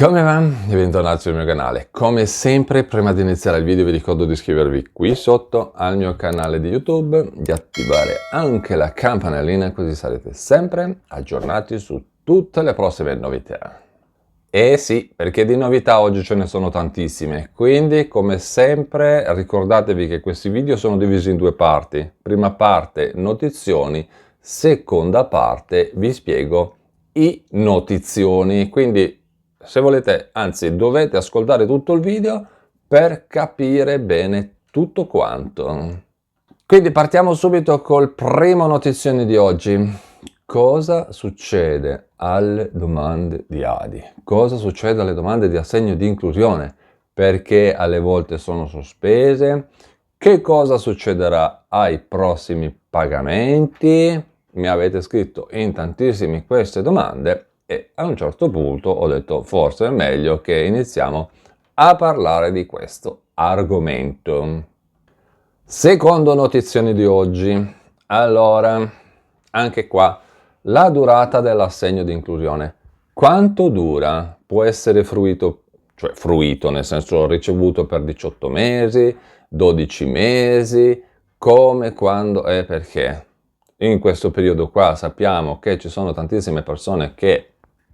Come va? Bentornati sul mio canale. Come sempre, prima di iniziare il video vi ricordo di iscrivervi qui sotto al mio canale di YouTube, di attivare anche la campanellina così sarete sempre aggiornati su tutte le prossime novità. Eh sì, perché di novità oggi ce ne sono tantissime, quindi come sempre ricordatevi che questi video sono divisi in due parti. Prima parte notizioni, seconda parte vi spiego i notizioni, quindi se volete, anzi dovete ascoltare tutto il video per capire bene tutto quanto. Quindi partiamo subito col primo notizione di oggi. Cosa succede alle domande di ADI? Cosa succede alle domande di assegno di inclusione? Perché alle volte sono sospese? Che cosa succederà ai prossimi pagamenti? Mi avete scritto in tantissimi queste domande e a un certo punto ho detto forse è meglio che iniziamo a parlare di questo argomento. Secondo notizione di oggi, allora, anche qua, la durata dell'assegno di inclusione. Quanto dura? Può essere fruito, cioè fruito nel senso ricevuto per 18 mesi, 12 mesi, come, quando e perché. In questo periodo qua sappiamo che ci sono tantissime persone che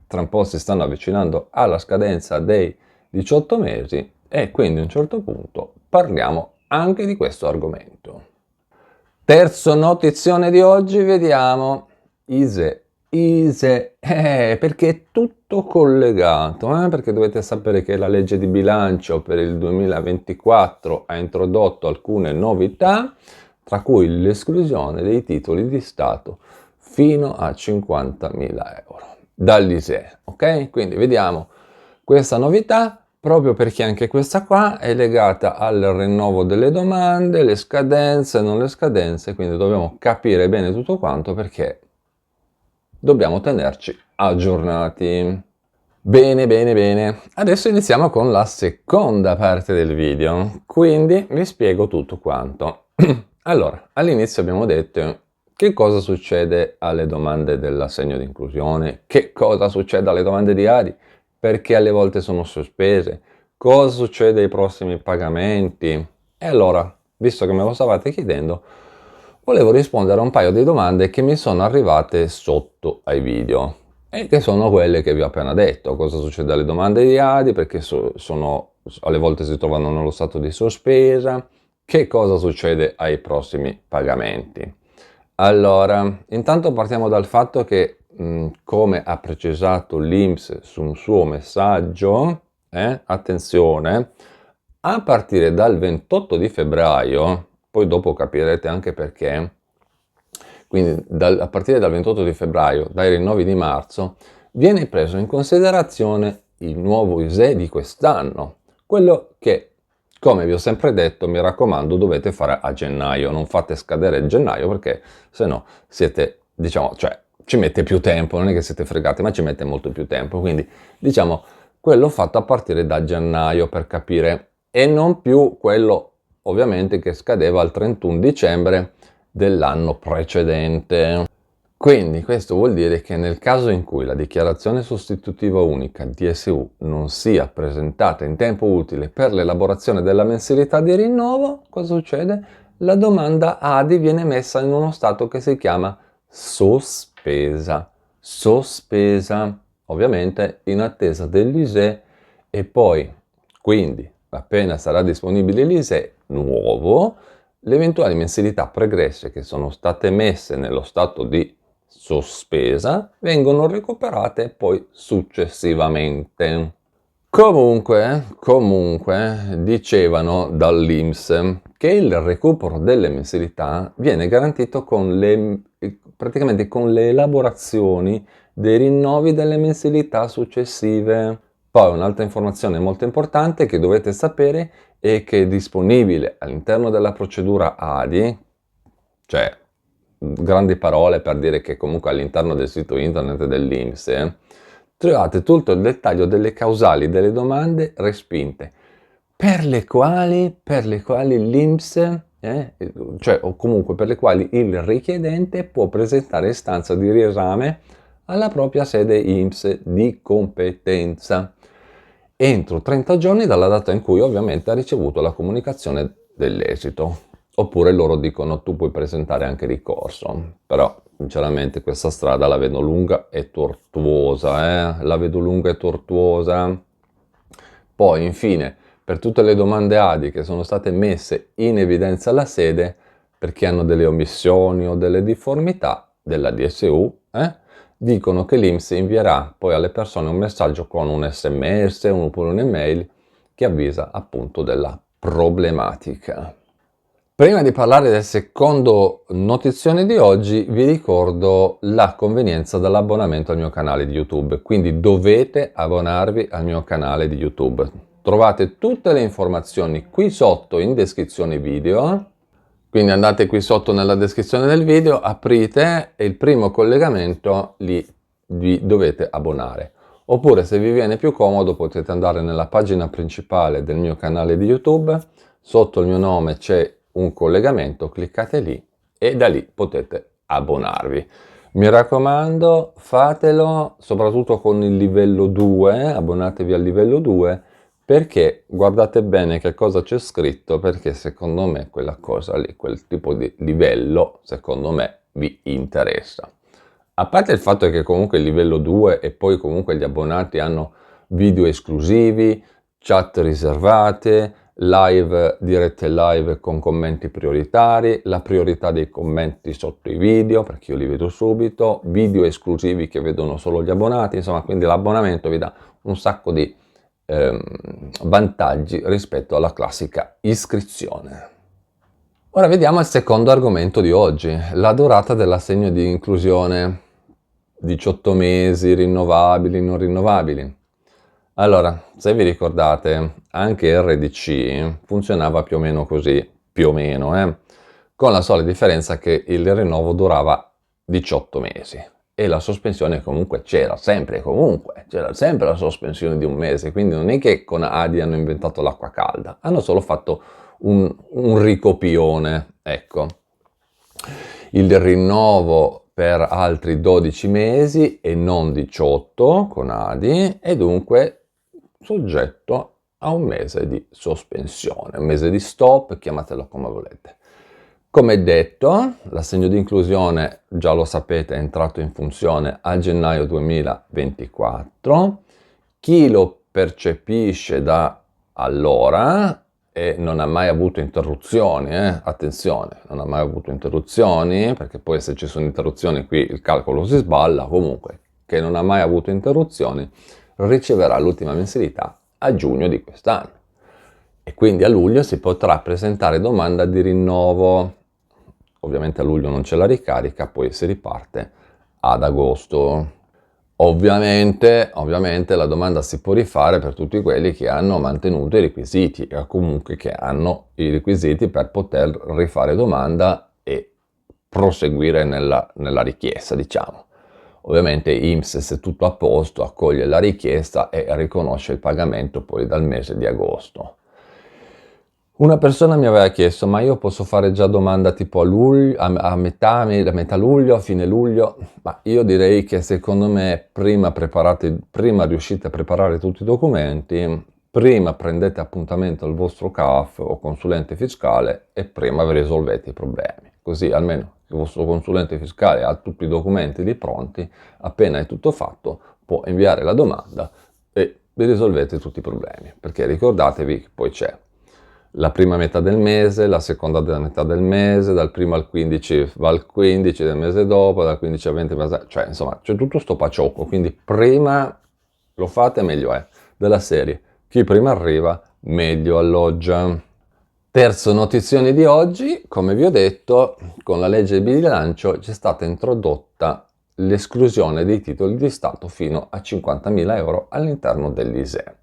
tra un po' si stanno avvicinando alla scadenza dei 18 mesi e quindi a un certo punto parliamo anche di questo argomento. Terzo notizione di oggi, vediamo ISEE, perché è tutto collegato, perché dovete sapere che la legge di bilancio per il 2024 ha introdotto alcune novità, tra cui l'esclusione dei titoli di Stato fino a 50.000 euro dall'ISEE, ok? Quindi vediamo questa novità proprio perché anche questa qua è legata al rinnovo delle domande, le scadenze, non le scadenze, quindi dobbiamo capire bene tutto quanto perché dobbiamo tenerci aggiornati. Bene, bene, bene. Adesso iniziamo con la seconda parte del video, quindi vi spiego tutto quanto. Allora, all'inizio abbiamo detto che cosa succede alle domande dell'assegno di inclusione, che cosa succede alle domande di ADI, perché alle volte sono sospese, cosa succede ai prossimi pagamenti. E allora, visto che me lo stavate chiedendo, volevo rispondere a un paio di domande che mi sono arrivate sotto ai video e che sono quelle che vi ho appena detto. Cosa succede alle domande di ADI, perché alle volte si trovano nello stato di sospesa, che cosa succede ai prossimi pagamenti. Allora, intanto partiamo dal fatto che, come ha precisato l'INPS su un suo messaggio, attenzione, a partire dal 28 di febbraio, poi dopo capirete anche perché, quindi a partire dal 28 di febbraio, dai rinnovi di marzo, viene preso in considerazione il nuovo ISEE di quest'anno, quello che, come vi ho sempre detto, mi raccomando, dovete fare a gennaio, non fate scadere il gennaio perché se no siete, diciamo, cioè ci mette più tempo, non è che siete fregati, ma ci mette molto più tempo, quindi diciamo quello fatto a partire da gennaio per capire e non più quello ovviamente che scadeva al 31 dicembre dell'anno precedente. Quindi questo vuol dire che nel caso in cui la dichiarazione sostitutiva unica DSU non sia presentata in tempo utile per l'elaborazione della mensilità di rinnovo, cosa succede? La domanda ADI viene messa in uno stato che si chiama sospesa. Sospesa, ovviamente in attesa dell'ISEE e poi, quindi, appena sarà disponibile l'ISEE nuovo, le eventuali mensilità pregresse che sono state messe nello stato di sospesa vengono recuperate poi successivamente. Comunque, dicevano dall'INPS che il recupero delle mensilità viene garantito praticamente con le elaborazioni dei rinnovi delle mensilità successive. Poi un'altra informazione molto importante che dovete sapere è che è disponibile all'interno della procedura ADI, cioè grandi parole per dire che comunque all'interno del sito internet dell'INPS trovate tutto il dettaglio delle causali delle domande respinte, per le quali l'INPS, cioè o comunque per le quali il richiedente può presentare istanza di riesame alla propria sede INPS di competenza. entro 30 giorni dalla data in cui ovviamente ha ricevuto la comunicazione dell'esito. Oppure loro dicono tu puoi presentare anche ricorso, però sinceramente questa strada la vedo lunga e tortuosa, la vedo lunga e tortuosa. Poi infine, per tutte le domande ADI che sono state messe in evidenza alla sede perché hanno delle omissioni o delle difformità della DSU, dicono che l'INPS invierà poi alle persone un messaggio con un SMS oppure un'email che avvisa appunto della problematica. Prima di parlare del secondo notizione di oggi, vi ricordo la convenienza dell'abbonamento al mio canale di YouTube, quindi dovete abbonarvi al mio canale di YouTube. Trovate tutte le informazioni qui sotto in descrizione video, quindi andate qui sotto nella descrizione del video, aprite e il primo collegamento lì vi dovete abbonare. Oppure se vi viene più comodo potete andare nella pagina principale del mio canale di YouTube, sotto il mio nome c'è un collegamento, cliccate lì e da lì potete abbonarvi. Mi raccomando, fatelo soprattutto con il livello 2, abbonatevi al livello 2 perché guardate bene che cosa c'è scritto, perché secondo me quella cosa lì, quel tipo di livello, secondo me vi interessa. A parte il fatto che comunque il livello 2 e poi comunque gli abbonati hanno video esclusivi, chat riservate, live, dirette live con commenti prioritari, la priorità dei commenti sotto i video, perché io li vedo subito, video esclusivi che vedono solo gli abbonati, insomma, quindi l'abbonamento vi dà un sacco di vantaggi rispetto alla classica iscrizione. Ora vediamo il secondo argomento di oggi, la durata dell'assegno di inclusione, 18 mesi, rinnovabili, non rinnovabili. Allora, se vi ricordate, anche RDC funzionava più o meno così, più o meno, con la sola differenza che il rinnovo durava 18 mesi e la sospensione comunque c'era sempre la sospensione di un mese, quindi non è che con ADI hanno inventato l'acqua calda, hanno solo fatto un ricopione, ecco. Il rinnovo per altri 12 mesi e non 18 con ADI e dunque soggetto a un mese di sospensione, un mese di stop, chiamatelo come volete. Come detto, l'assegno di inclusione, già lo sapete, è entrato in funzione a gennaio 2024. Chi lo percepisce da allora e non ha mai avuto interruzioni, attenzione, non ha mai avuto interruzioni, perché poi se ci sono interruzioni qui il calcolo si sballa, comunque, che non ha mai avuto interruzioni, riceverà l'ultima mensilità a giugno di quest'anno. E quindi a luglio si potrà presentare domanda di rinnovo. Ovviamente a luglio non c'è la ricarica, poi si riparte ad agosto. Ovviamente la domanda si può rifare per tutti quelli che hanno mantenuto i requisiti o comunque che hanno i requisiti per poter rifare domanda e proseguire nella richiesta, diciamo. Ovviamente INPS, se tutto a posto, accoglie la richiesta e riconosce il pagamento poi dal mese di agosto. Una persona mi aveva chiesto, ma io posso fare già domanda tipo a luglio, a metà luglio, a fine luglio? Ma io direi che secondo me prima riuscite a preparare tutti i documenti, prima prendete appuntamento al vostro CAF o consulente fiscale e prima vi risolvete i problemi. Così almeno il vostro consulente fiscale ha tutti i documenti lì pronti, appena è tutto fatto può inviare la domanda e vi risolvete tutti i problemi. Perché ricordatevi che poi c'è la prima metà del mese, la seconda metà del mese, dal primo al 15 va al 15 del mese dopo, dal 15 al 20, cioè insomma c'è tutto sto paciocco, quindi prima lo fate meglio è, della serie, chi prima arriva meglio alloggia. Terzo notizione di oggi, come vi ho detto, con la legge di bilancio c'è stata introdotta l'esclusione dei titoli di Stato fino a 50.000 euro all'interno dell'ISEE.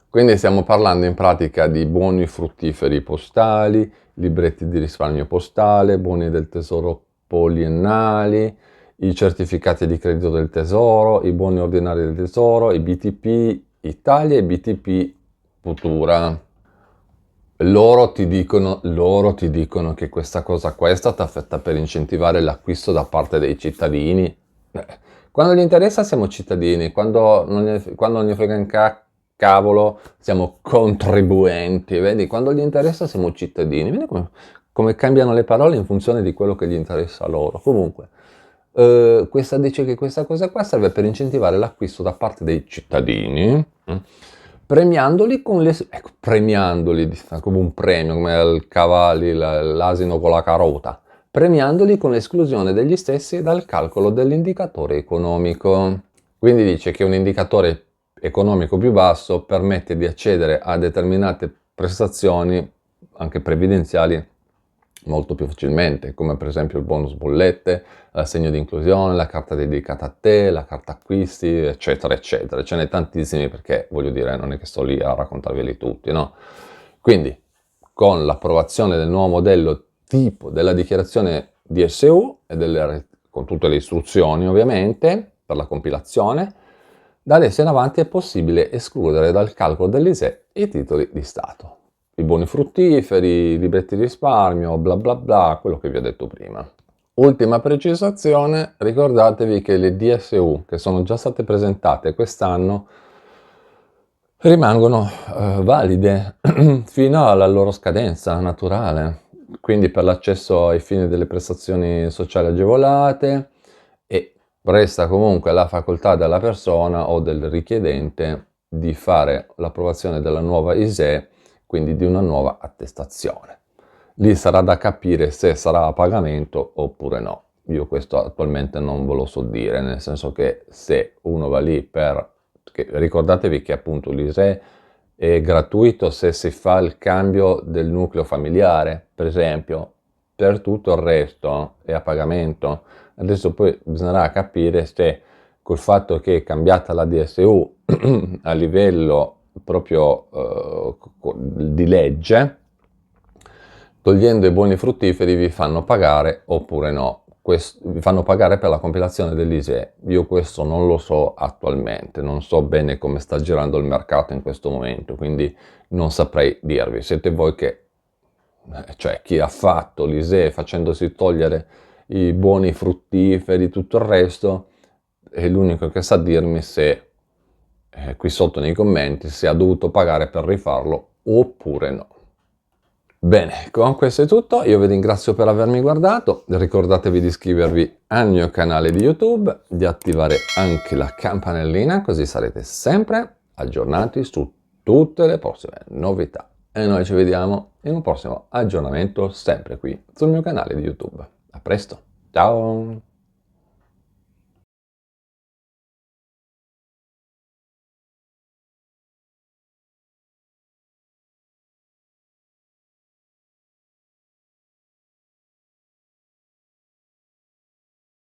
Quindi stiamo parlando in pratica di buoni fruttiferi postali, libretti di risparmio postale, buoni del tesoro poliennali, i certificati di credito del tesoro, i buoni ordinari del tesoro, i BTP Italia e i BTP Futura. Loro ti dicono che questa cosa qua è stata fatta per incentivare l'acquisto da parte dei cittadini. Quando gli interessa siamo cittadini, quando non gli frega un cacchio, cavolo, siamo contribuenti, vedi? Quando gli interessa siamo cittadini, vedi come cambiano le parole in funzione di quello che gli interessa a loro. Comunque, questa dice che questa cosa qua serve per incentivare l'acquisto da parte dei cittadini, premiandoli con le... Ecco, premiandoli, come un premio, come il cavalli, l'asino con la carota, premiandoli con l'esclusione degli stessi dal calcolo dell'indicatore economico. Quindi dice che un indicatore economico più basso permette di accedere a determinate prestazioni, anche previdenziali, molto più facilmente, come per esempio il bonus bollette, l'assegno di inclusione, la carta dedicata a te, la carta acquisti, eccetera, eccetera. Ce n'è tantissimi perché, voglio dire, non è che sto lì a raccontarveli tutti, no? Quindi, con l'approvazione del nuovo modello tipo della dichiarazione DSU e con tutte le istruzioni ovviamente per la compilazione, da adesso in avanti è possibile escludere dal calcolo dell'ISEE i titoli di Stato, i buoni fruttiferi, i libretti di risparmio, bla bla bla, quello che vi ho detto prima. Ultima precisazione, ricordatevi che le DSU che sono già state presentate quest'anno rimangono valide fino alla loro scadenza naturale, quindi per l'accesso ai fini delle prestazioni sociali agevolate, e resta comunque la facoltà della persona o del richiedente di fare l'approvazione della nuova ISEE, quindi di una nuova attestazione. Lì sarà da capire se sarà a pagamento oppure no. Io questo attualmente non ve lo so dire, nel senso che se uno va lì ricordatevi che appunto l'ISEE è gratuito se si fa il cambio del nucleo familiare, per esempio. Per tutto il resto è a pagamento. Adesso poi bisognerà capire se col fatto che è cambiata la DSU a livello proprio di legge, togliendo i buoni fruttiferi vi fanno pagare oppure no. Vi fanno pagare per la compilazione dell'ISEE. Io questo non lo so attualmente, non so bene come sta girando il mercato in questo momento, quindi non saprei dirvi. Siete voi che, cioè chi ha fatto l'ISEE facendosi togliere i buoni fruttiferi, tutto il resto, è l'unico che sa dirmi se qui sotto nei commenti se ha dovuto pagare per rifarlo oppure no. Bene, con questo è tutto, io vi ringrazio per avermi guardato, ricordatevi di iscrivervi al mio canale di YouTube, di attivare anche la campanellina così sarete sempre aggiornati su tutte le prossime novità. E noi ci vediamo in un prossimo aggiornamento sempre qui sul mio canale di YouTube. A presto, ciao!